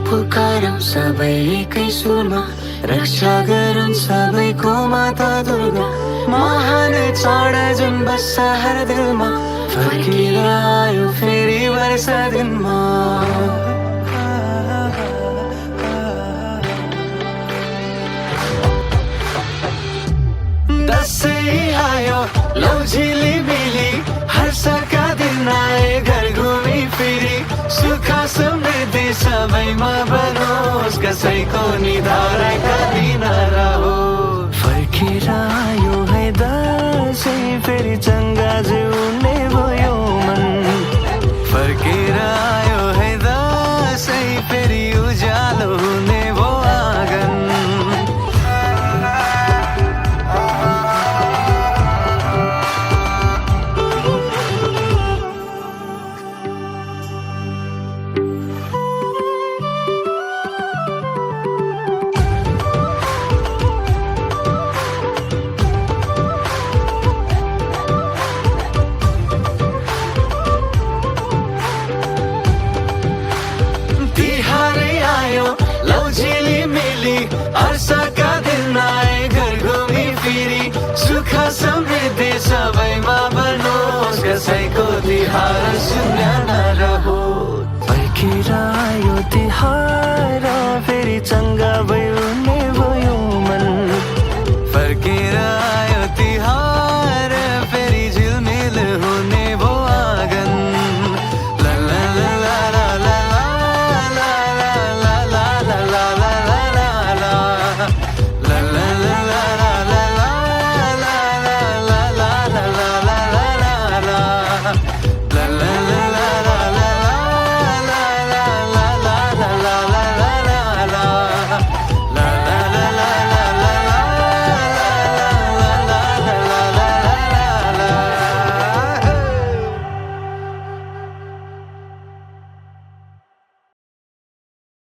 पुकारौं सबै एकै सुरमा, रक्षा गरून् सबैको माता दुर्गा। महान चाड जुन बस्छ हर दिलमा, फर्केर आयो फेरि वर्ष दिनमा। दसैँ आयो लौ झिलिमिली, हर्षका दिन आए घर घुमी फिरी। सुख समृद्धि सबैमा बनोस्, कसैको निधारका दिन रहोस्। फर्केर आयो है दसैँ, फेरि चङ्गा जिउने भयो मन। फर्केर आयो है दसैँ, फेरि उज्यालो हुने भो आँगन। हर्षका दिन आए घर घुमी फिरी। सुख समृद्धि सबैमा बनोस्, कसैको तिहार शून्य नरहोस्। फर्केर आयो तिहार फेरि चङ्गा